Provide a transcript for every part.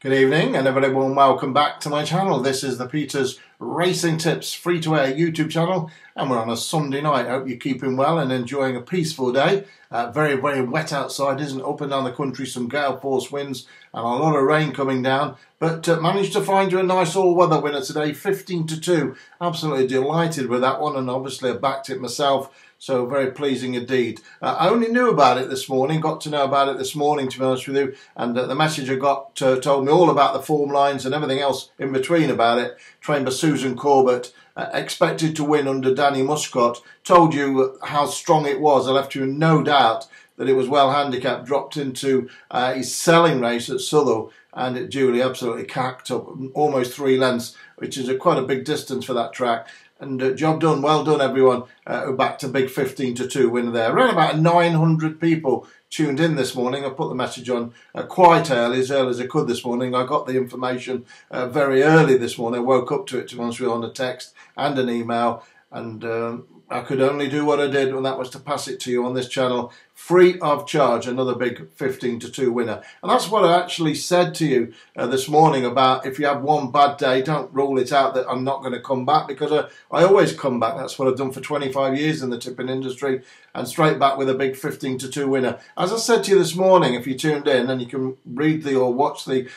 Good evening and everybody, welcome back to my channel. This is the Peters Racing Tips free-to-air YouTube channel, and we're on a Sunday night. I hope you're keeping well and enjoying a peaceful day. Very wet outside, isn't it? Up and down the country, some gale force winds and a lot of rain coming down, but managed to find you a nice all-weather winner today, 15-2. Absolutely delighted with that one, and obviously I backed it myself. So very pleasing indeed. I only knew about it this morning, got to know about it this morning, to be honest with you, and the message I got told me all about the form lines and everything else in between about it. Trained by Susan Corbett, expected to win under Danny Muscott. Told you how strong it was. I left you in no doubt that it was well handicapped. Dropped into his selling race at Southwell, and it duly absolutely cacked up almost 3 lengths, which is quite a big distance for that track. And job done, well done everyone who backed a big 15-2 winner there. Around about 900 people tuned in this morning. I put the message on quite early as I could this morning. I got the information very early this morning. I woke up to it, to be honest with you, on a text and an email, and I could only do what I did, and that was to pass it to you on this channel free of charge. Another big 15-2 winner. And that's what I actually said to you this morning about if you have one bad day, don't rule it out that I'm not going to come back, because I always come back. That's what I've done for 25 years in the tipping industry, and straight back with a big 15-2 winner. As I said to you this morning, if you tuned in, and you can read or watch the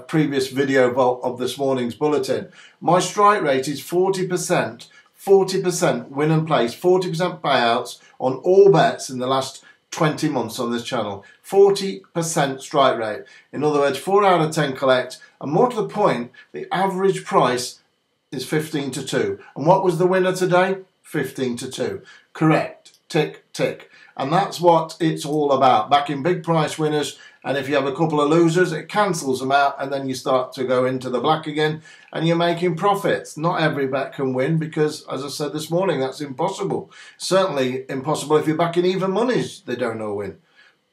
previous video of this morning's bulletin, my strike rate is 40%. 40% win and place, 40% payouts on all bets in the last 20 months on this channel. 40% strike rate. In other words, 4 out of 10 collect. And more to the point, the average price is 15-2. And what was the winner today? 15-2. Correct. Tick, tick. And that's what it's all about. Backing big price winners. And if you have a couple of losers, it cancels them out, and then you start to go into the black again, and you're making profits. Not every bet can win, because, as I said this morning, that's impossible. Certainly impossible if you're backing even monies, they don't all win.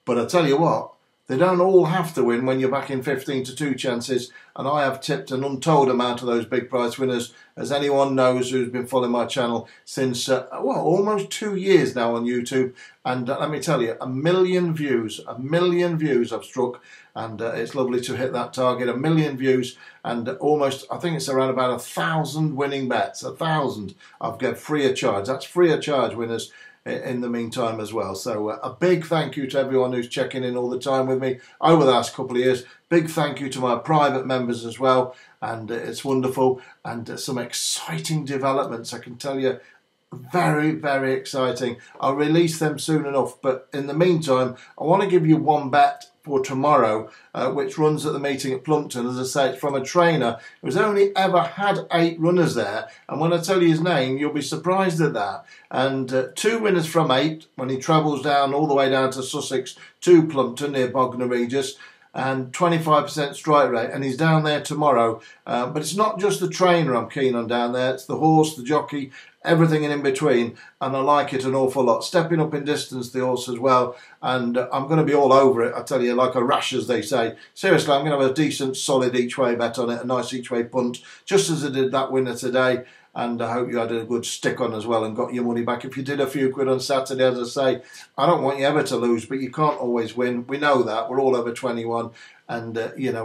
But I tell you what, they don't all have to win when you're backing 15-2 chances, and I have tipped an untold amount of those big price winners, as anyone knows who's been following my channel since, almost 2 years now on YouTube. And let me tell you, 1 million views I've struck, and it's lovely to hit that target. 1 million views, and almost, I think it's around about 1,000 winning bets. 1,000 I've got free of charge. That's free of charge winners in the meantime as well. So a big thank you to everyone who's checking in all the time with me over the last couple of years. Big thank you to my private members as well, and it's wonderful, and some exciting developments, I can tell you. Very exciting. I'll release them soon enough, but in the meantime I want to give you one bet for tomorrow, which runs at the meeting at Plumpton. As I say, it's from a trainer who's only ever had 8 runners there, and when I tell you his name, you'll be surprised at that. And 2 winners from 8 when he travels down all the way down to Sussex to Plumpton near Bognor Regis, and 25% strike rate, and he's down there tomorrow. But it's not just the trainer I'm keen on down there, it's the horse, the jockey, everything in between, and I like it an awful lot. Stepping up in distance, the horse as well, and I'm going to be all over it, I tell you, like a rash, as they say. Seriously, I'm going to have a decent, solid each-way bet on it, a nice each-way punt, just as I did that winner today. And I hope you had a good stick on as well and got your money back. If you did a few quid on Saturday, as I say, I don't want you ever to lose, but you can't always win. We know that. We're all over 21. And,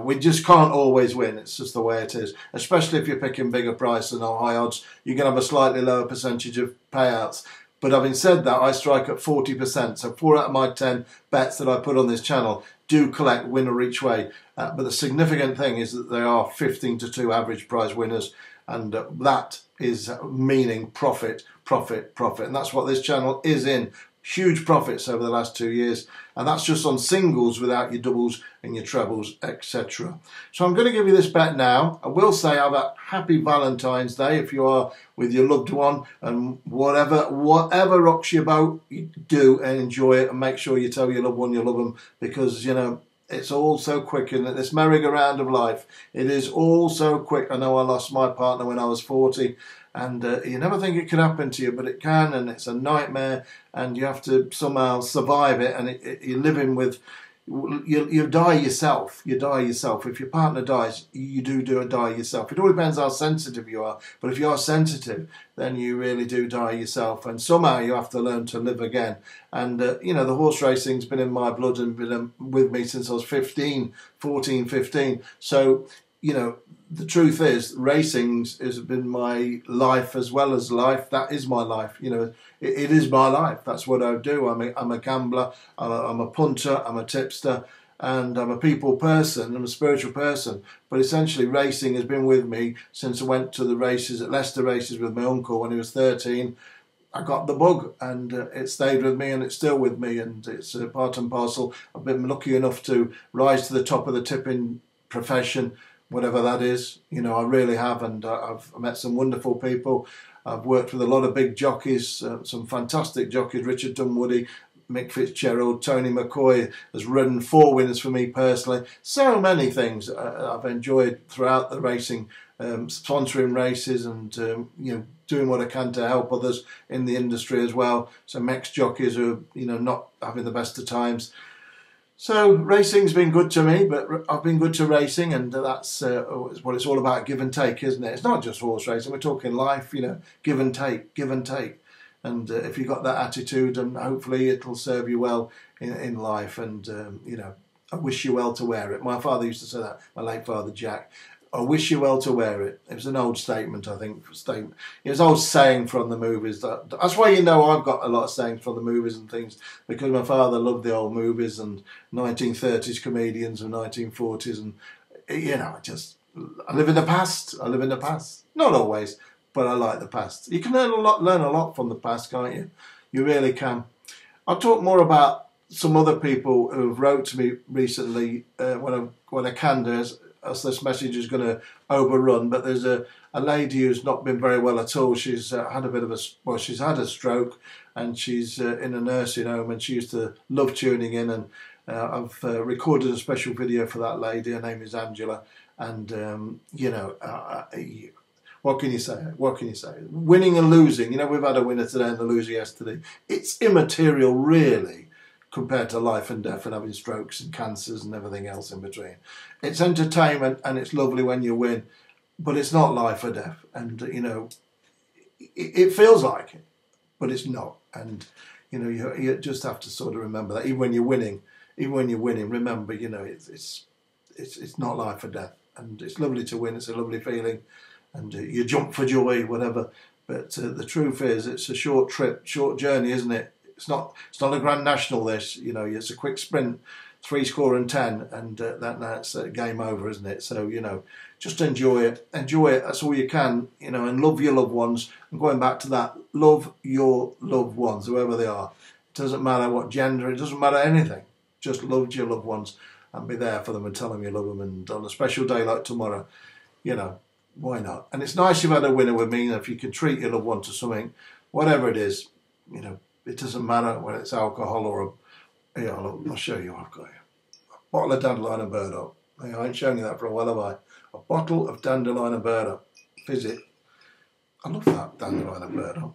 we just can't always win. It's just the way it is. Especially if you're picking bigger price and high odds, you're going to have a slightly lower percentage of payouts. But having said that, I strike at 40%. So 4 out of my 10 bets that I put on this channel do collect winner each way. But the significant thing is that they are 15-2 average price winners. And that is meaning profit. And that's what this channel is in. Huge profits over the last 2 years. And that's just on singles without your doubles and your trebles, etc. So I'm going to give you this bet now. I will say have a happy Valentine's Day if you are with your loved one, and whatever rocks your boat, you do and enjoy it, and make sure you tell your loved one you love them, because, it's all so quick in this merry-go-round of life. It is all so quick. I know I lost my partner when I was 40, and you never think it could happen to you, but it can, and it's a nightmare, and you have to somehow survive it, and you're living with, you die yourself. You die yourself. If your partner dies, you do die yourself. It all depends how sensitive you are. But if you are sensitive, then you really do die yourself. And somehow you have to learn to live again. And, you know, the horse racing's been in my blood and been with me since I was 14, 15. So, you know, the truth is, racing has been my life as well as life. That is my life. You know, it is my life. That's what I do. I'm a gambler. I'm a punter. I'm a tipster, and I'm a people person. I'm a spiritual person. But essentially, racing has been with me since I went to the races at Leicester races with my uncle when he was 13. I got the bug, and it stayed with me, and it's still with me, and it's part and parcel. I've been lucky enough to rise to the top of the tipping profession, whatever that is. You know, I really have, and I've met some wonderful people. I've worked with a lot of big jockeys, some fantastic jockeys, Richard Dunwoody, Mick Fitzgerald, Tony McCoy has ridden 4 winners for me personally. So many things I've enjoyed throughout the racing, sponsoring races and, you know, doing what I can to help others in the industry as well. So ex-jockeys who are, you know, not having the best of times. So racing's been good to me, but I've been good to racing, and that's what it's all about, give and take, isn't it? It's not just horse racing, we're talking life, you know, give and take, give and take. And if you've got that attitude, and hopefully it'll serve you well in life, and, you know, I wish you well to wear it. My father used to say that, my late father, Jack. I wish you well to wear it. It was an old statement, I think. It was an old saying from the movies. That's why, you know, I've got a lot of sayings from the movies and things, because my father loved the old movies and 1930s comedians and 1940s, and, you know, I live in the past. I live in the past. Not always, but I like the past. You can learn a lot from the past, can't you? You really can. I'll talk more about some other people who have wrote to me recently when I can do, as this message is going to overrun, but there's a lady who's not been very well at all. She's had a bit of she's had a stroke, and she's in a nursing home, and she used to love tuning in, and I've recorded a special video for that lady. Her name is Angela, and you know, what can you say? What can you say? Winning and losing, you know, we've had a winner today and a loser yesterday. It's immaterial, really, compared to life and death and having strokes and cancers and everything else in between. It's entertainment, and it's lovely when you win, but it's not life or death. And, you know, it feels like it, but it's not. And, you know, you just have to sort of remember that. Even when you're winning, remember, you know, it's not life or death. And it's lovely to win. It's a lovely feeling. And you jump for joy, whatever. But the truth is, it's a short trip, short journey, isn't it? It's not a Grand National, this, you know, it's a quick sprint, 3 score and 10, and that's game over, isn't it? So, you know, just enjoy it, that's all you can, you know, and love your loved ones. And going back to that, love your loved ones, whoever they are. It doesn't matter what gender, it doesn't matter anything. Just love your loved ones and be there for them and tell them you love them. And on a special day like tomorrow, you know, why not? And it's nice you've had a winner with me, and if you can treat your loved one to something, whatever it is, you know, it doesn't matter whether it's alcohol or yeah, I'll show you. I've got a bottle of dandelion and burdock. I ain't shown you that for a while, have I? A bottle of dandelion and burdock. Visit. I love that dandelion and burdock.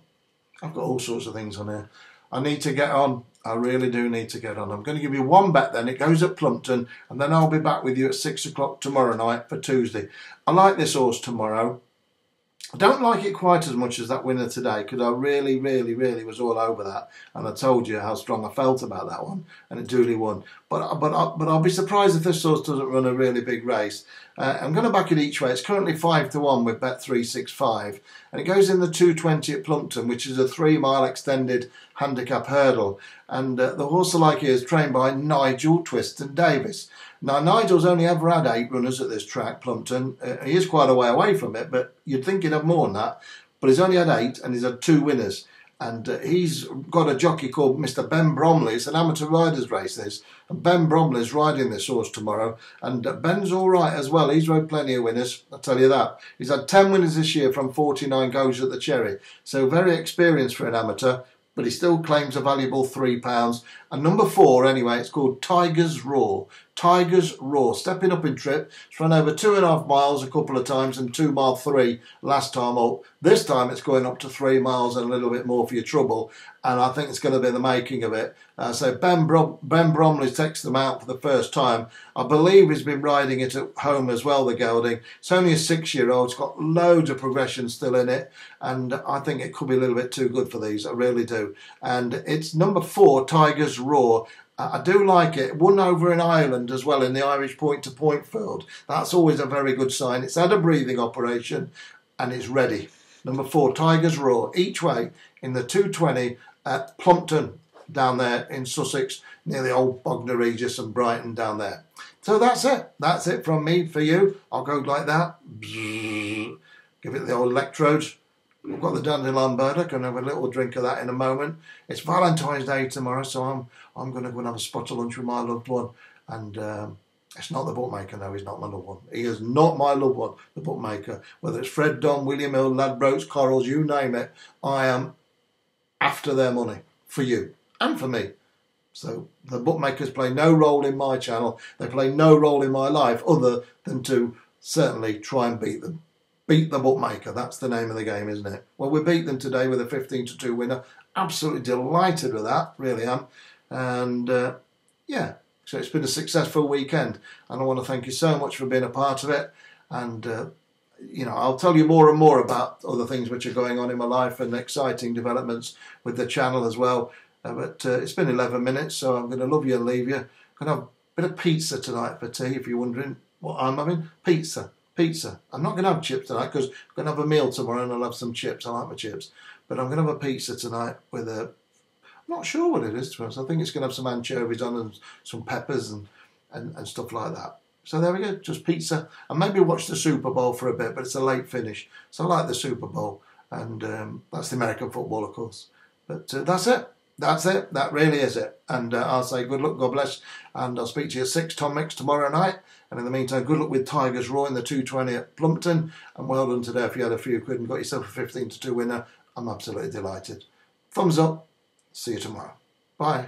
I've got all sorts of things on here. I need to get on. I really do need to get on. I'm going to give you one bet then. It goes at Plumpton, and then I'll be back with you at 6 o'clock tomorrow night for Tuesday. I like this horse tomorrow. I don't like it quite as much as that winner today, because I really was all over that, and I told you how strong I felt about that one, and it duly won. But I'll be surprised if this horse doesn't run a really big race. I'm going to back it each way. It's currently 5-1 with Bet365, and it goes in the 220 at Plumpton, which is a 3-mile extended handicap hurdle. And the horse I like here is trained by Nigel Twiston Davis. Now, Nigel's only ever had 8 runners at this track, Plumpton. He is quite a way away from it, but you'd think he'd have more than that. But he's only had 8, and he's had 2 winners. And he's got a jockey called Mr. Ben Bromley. It's an amateur riders race, this. And Ben Bromley's riding this horse tomorrow. And Ben's all right as well. He's rode plenty of winners, I'll tell you that. He's had 10 winners this year from 49 goes at the Cherry. So very experienced for an amateur, but he still claims a valuable £3. And number 4, anyway, it's called Tiger's Roar. Tigers Roar, stepping up in trip. It's run over 2.5 miles a couple of times and 2 mile 3 last time up. This time it's going up to 3 miles and a little bit more for your trouble, and I think it's going to be the making of it. So Ben Bromley takes them out for the first time. I believe he's been riding it at home as well, the gelding. It's only a 6-year-old. It's got loads of progression still in it, and I think it could be a little bit too good for these. I really do. And it's number 4, Tigers Roar. I do like it. Won over in Ireland as well in the Irish point-to-point field. That's always a very good sign. It's had a breathing operation and it's ready. Number 4, Tigers Roar, each way in the 2:20 at Plumpton down there in Sussex, near the old Bognor Regis and Brighton down there. So that's it. That's it from me for you. I'll go like that. Give it the old electrodes. We've got the dandelion bird. I can have a little drink of that in a moment. It's Valentine's Day tomorrow, so I'm going to go and have a spot of lunch with my loved one. And it's not the bookmaker, no, he's not my loved one. He is not my loved one, the bookmaker. Whether it's Fred, Don, William Hill, Ladbrokes, Corals, you name it, I am after their money for you and for me. So the bookmakers play no role in my channel. They play no role in my life other than to certainly try and beat them. Beat the bookmaker, that's the name of the game, isn't it? Well, we beat them today with a 15-2 winner. Absolutely delighted with that, really am. And yeah, so it's been a successful weekend. And I want to thank you so much for being a part of it. And, you know, I'll tell you more and more about other things which are going on in my life and exciting developments with the channel as well. But it's been 11 minutes, so I'm going to love you and leave you. I'm going to have a bit of pizza tonight for tea, if you're wondering what I'm having. Pizza. I'm not going to have chips tonight because I'm going to have a meal tomorrow and I'll have some chips. I like my chips. But I'm going to have a pizza tonight with a... I'm not sure what it is, to be honest. I think it's going to have some anchovies on and some peppers and stuff like that. So there we go, just pizza. And maybe watch the Super Bowl for a bit, but it's a late finish. So I like the Super Bowl. And that's the American football, of course. But that's it. That's it. That really is it. And I'll say good luck, God bless. And I'll speak to you at 6 Tom Mix tomorrow night. And in the meantime, good luck with Tigers Roar in the 2:20 at Plumpton. And well done today if you had a few quid and got yourself a 15-2 winner. I'm absolutely delighted. Thumbs up. See you tomorrow. Bye.